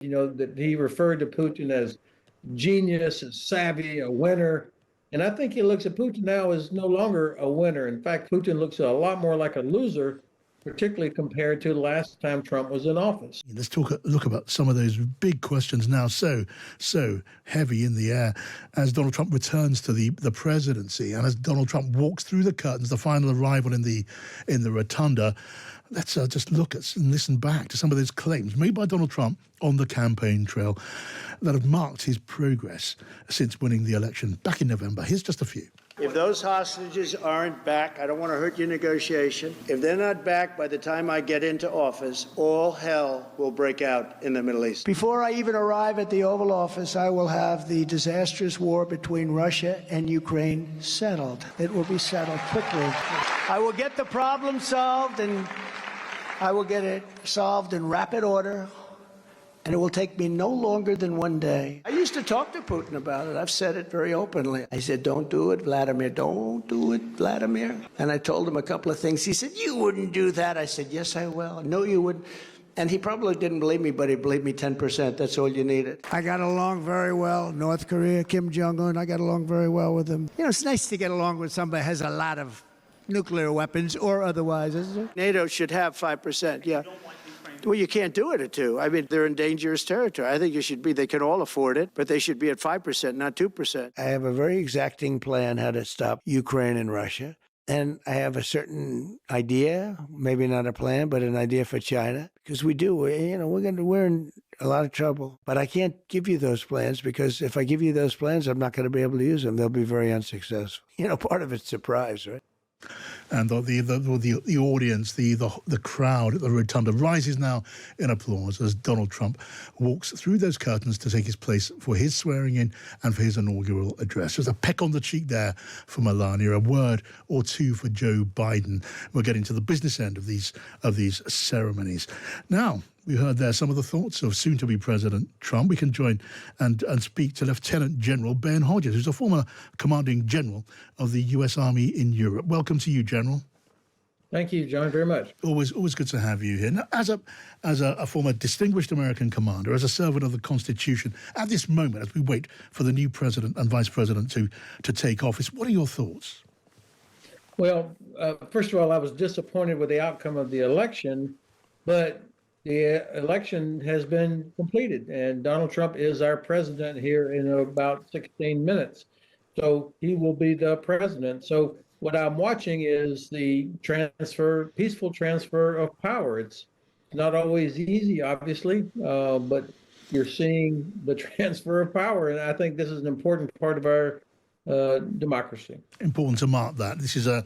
that he referred to Putin as genius, as savvy, a winner. And I think he looks at Putin now as no longer a winner. In fact, Putin looks a lot more like a loser, particularly compared to the last time Trump was in office. Let's look about some of those big questions now, so heavy in the air, as Donald Trump returns to the presidency, and as Donald Trump walks through the curtains, the final arrival in the rotunda. Let's just look at and listen back to some of those claims made by Donald Trump on the campaign trail that have marked his progress since winning the election back in November. Here's just a few. If those hostages aren't back, I don't want to hurt your negotiation. If they're not back by the time I get into office, all hell will break out in the Middle East. Before I even arrive at the Oval Office, I will have the disastrous war between Russia and Ukraine settled. It will be settled quickly. I will get the problem solved, and I will get it solved in rapid order, and it will take me no longer than one day. I used to talk to Putin about it. I've said it very openly. I said, don't do it, Vladimir. Don't do it, Vladimir. And I told him a couple of things. He said, you wouldn't do that. I said, yes, I will. No, you wouldn't. And he probably didn't believe me, but he believed me 10%. That's all you needed. I got along very well. North Korea, Kim Jong-un, I got along very well with him. It's nice to get along with somebody who has a lot of nuclear weapons or otherwise, isn't it? NATO should have 5%, yeah. Well, you can't do it at 2%. I mean, they're in dangerous territory. I think they can all afford it, but they should be at 5%, not 2%. I have a very exacting plan how to stop Ukraine and Russia. And I have a certain idea, maybe not a plan, but an idea for China. Because we're in a lot of trouble. But I can't give you those plans, because if I give you those plans, I'm not going to be able to use them. They'll be very unsuccessful. Part of it's surprise, right? And the audience, the crowd at the rotunda rises now in applause as Donald Trump walks through those curtains to take his place for his swearing in and for his inaugural address. There's a peck on the cheek there for Melania, a word or two for Joe Biden. We're getting to the business end of these ceremonies. Now, we heard there some of the thoughts of soon-to-be President Trump. We can join and speak to Lieutenant General Ben Hodges, who's a former commanding general of the U.S. Army in Europe. Welcome to you, General. Thank you, John, very much. Always good to have you here. Now, as a former distinguished American commander, as a servant of the Constitution, at this moment, as we wait for the new president and vice president to take office, what are your thoughts? Well, first of all, I was disappointed with the outcome of the election, but the election has been completed, and Donald Trump is our president here in about 16 minutes. So he will be the president. So what I'm watching is the peaceful transfer of power. It's not always easy, obviously, but you're seeing the transfer of power, and I think this is an important part of our democracy. Important to mark that. This is a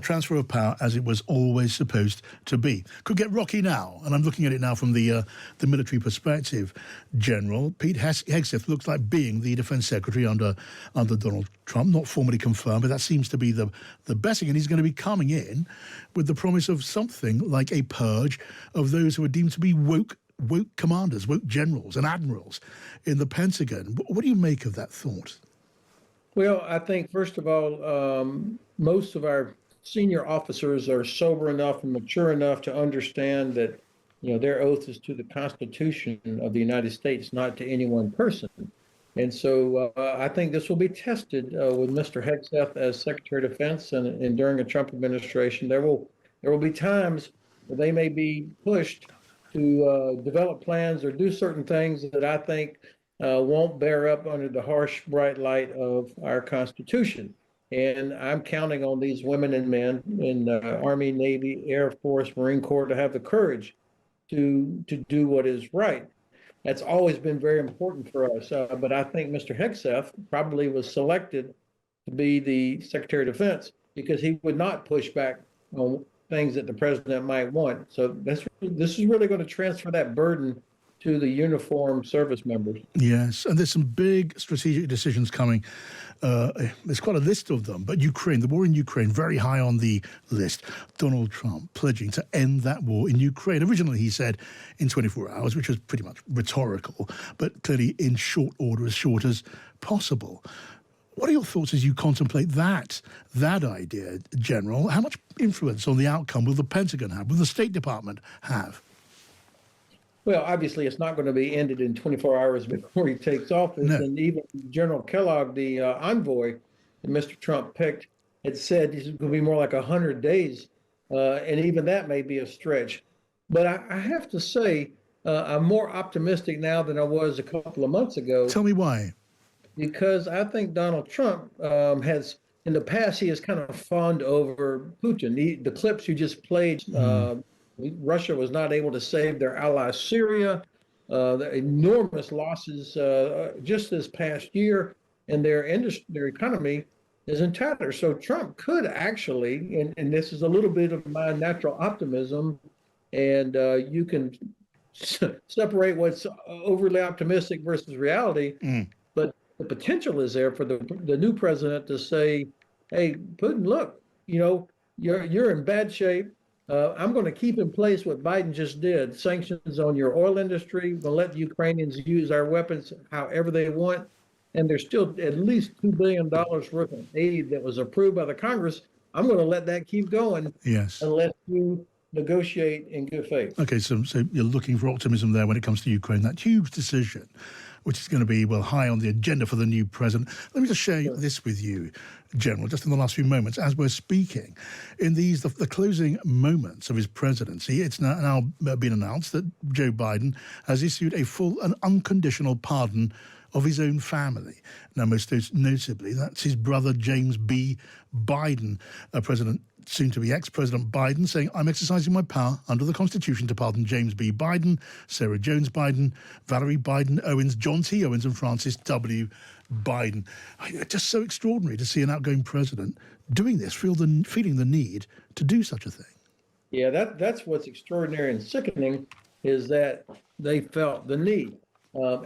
transfer of power as it was always supposed to be. Could get rocky now, and I'm looking at it now from the military perspective. General Pete Hegseth looks like being the defense secretary under Donald Trump, not formally confirmed, but that seems to be the best thing, and he's going to be coming in with the promise of something like a purge of those who are deemed to be woke commanders, woke generals and admirals in the Pentagon. What do you make of that thought? Well, I think, first of all, most of our senior officers are sober enough and mature enough to understand that, their oath is to the Constitution of the United States, not to any one person. And so I think this will be tested with Mr. Hegseth as Secretary of Defense, and during a Trump administration, there will be times where they may be pushed to develop plans or do certain things that I think won't bear up under the harsh, bright light of our Constitution. And I'm counting on these women and men in the Army, Navy, Air Force, Marine Corps to have the courage to do what is right. That's always been very important for us. But I think Mr. Hegseth probably was selected to be the Secretary of Defense because he would not push back on things that the president might want. So this is really going to transfer that burden to the uniformed service members. Yes, and there's some big strategic decisions coming. There's quite a list of them, but Ukraine, the war in Ukraine, very high on the list. Donald Trump pledging to end that war in Ukraine. Originally, he said in 24 hours, which was pretty much rhetorical, but clearly in short order, as short as possible. What are your thoughts as you contemplate that idea, General? How much influence on the outcome will the Pentagon have? Will the State Department have? Well, obviously, it's not going to be ended in 24 hours before he takes office. No. And even General Kellogg, the envoy that Mr. Trump picked, had said this is going to be more like 100 days. And even that may be a stretch. But I have to say, I'm more optimistic now than I was a couple of months ago, Tell me why. because I think Donald Trump has, in the past, he has kind of fawned over Putin. The clips you just played, Russia was not able to save their ally Syria, the enormous losses just this past year, and their industry, their economy is in tatters. So Trump could actually, and this is a little bit of my natural optimism, and you can separate what's overly optimistic versus reality, but the potential is there for the new president to say, "Hey, Putin, look, you're in bad shape. I'm going to keep in place what Biden just did: sanctions on your oil industry. We'll let the Ukrainians use our weapons however they want, and there's still at least $2 billion worth of aid that was approved by the Congress. I'm going to let that keep going Yes. unless you negotiate in good faith." Okay, so you're looking for optimism there when it comes to Ukraine, that huge decision, which is going to be, well, high on the agenda for the new president. Let me just share this with you, General, just in the last few moments, as we're speaking. In the closing moments of his presidency, it's now been announced that Joe Biden has issued a full and unconditional pardon of his own family. Now, most notably, that's his brother, James B. Biden, soon-to-be ex-President Biden, saying, "I'm exercising my power under the Constitution to pardon James B. Biden, Sarah Jones Biden, Valerie Biden Owens, John T. Owens, and Francis W. Biden." Just so extraordinary to see an outgoing president doing this, feeling the need to do such a thing. Yeah, that's what's extraordinary and sickening, is that they felt the need,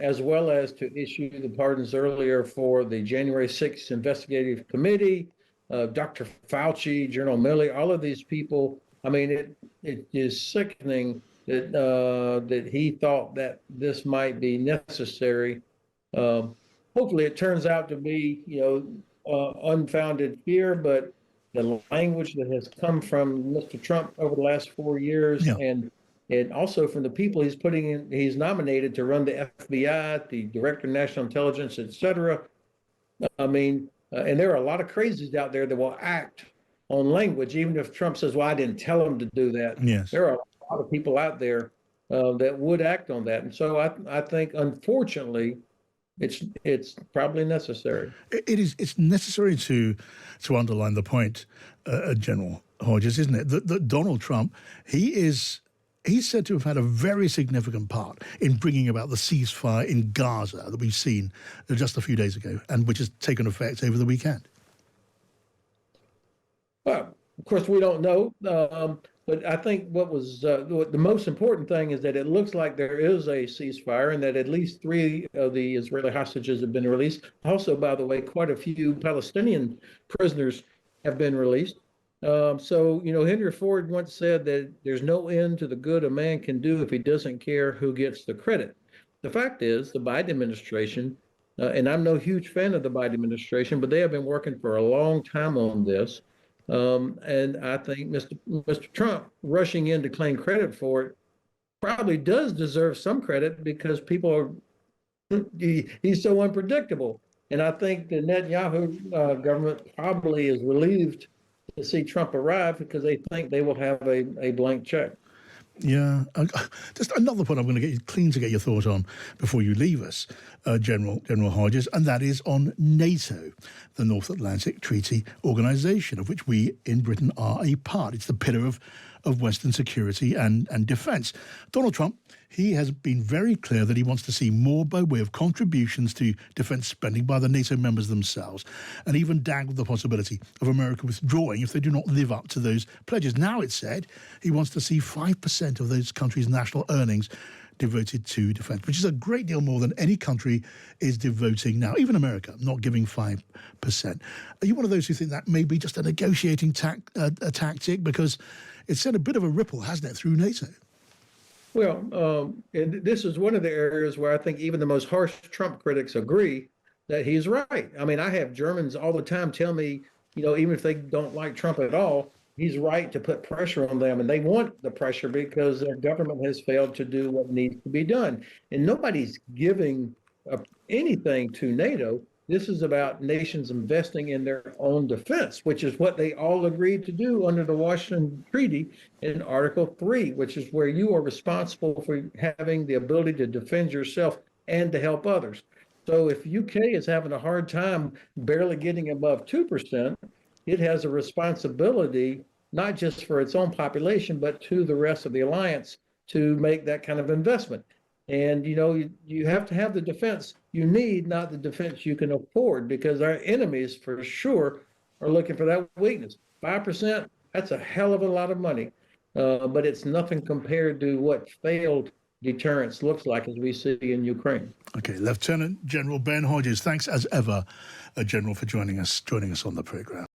as well as to issue the pardons earlier for the January 6th investigative committee, Dr. Fauci, General Milley, all of these people. I mean, it is sickening that he thought that this might be necessary. Hopefully, it turns out to be unfounded fear, but the language that has come from Mr. Trump over the last 4 years, and also from the people he's nominated to run the FBI, the Director of National Intelligence, et cetera. I mean, and there are a lot of crazies out there that will act on language, even if Trump says, "Well, I didn't tell him to do that." Yes. There are a lot of people out there that would act on that. And so I think, unfortunately, it's probably necessary. It's necessary to underline the point, General Hodges, isn't it? That Donald Trump, he's said to have had a very significant part in bringing about the ceasefire in Gaza that we've seen just a few days ago, and which has taken effect over the weekend. Well, of course, we don't know. But I think what the most important thing is that it looks like there is a ceasefire, and that at least 3 of the Israeli hostages have been released. Also, by the way, quite a few Palestinian prisoners have been released. So, Henry Ford once said that there's no end to the good a man can do if he doesn't care who gets the credit. The fact is, the Biden administration, and I'm no huge fan of the Biden administration, but they have been working for a long time on this. And I think Mr. Trump rushing in to claim credit for it probably does deserve some credit, because he's so unpredictable. And I think the Netanyahu government probably is relieved to see Trump arrive, because they think they will have a blank check. Yeah, just another point I'm going to get your thought on before you leave us, General Hodges, and that is on NATO, the North Atlantic Treaty Organization, of which we in Britain are a part. It's the pillar of Western security and defense. Donald Trump, he has been very clear that he wants to see more by way of contributions to defense spending by the NATO members themselves, and even dangled the possibility of America withdrawing if they do not live up to those pledges. Now it's said he wants to see 5% of those countries' national earnings devoted to defense, which is a great deal more than any country is devoting now, even America, not giving 5%. Are you one of those who think that may be just a negotiating tactic? Because it's sent a bit of a ripple, hasn't it, through NATO? Well, and this is one of the areas where I think even the most harsh Trump critics agree that he's right. I mean, I have Germans all the time tell me, even if they don't like Trump at all, he's right to put pressure on them, and they want the pressure because their government has failed to do what needs to be done. And nobody's giving anything to NATO. This is about nations investing in their own defense, which is what they all agreed to do under the Washington Treaty in Article 3, which is where you are responsible for having the ability to defend yourself and to help others. So if UK is having a hard time barely getting above 2%, it has a responsibility, not just for its own population, but to the rest of the alliance to make that kind of investment. And, you have to have the defense you need, not the defense you can afford, because our enemies, for sure, are looking for that weakness. 5%, that's a hell of a lot of money, but it's nothing compared to what failed deterrence looks like, as we see in Ukraine. Okay, Lieutenant General Ben Hodges, thanks as ever, General, for joining us on the program.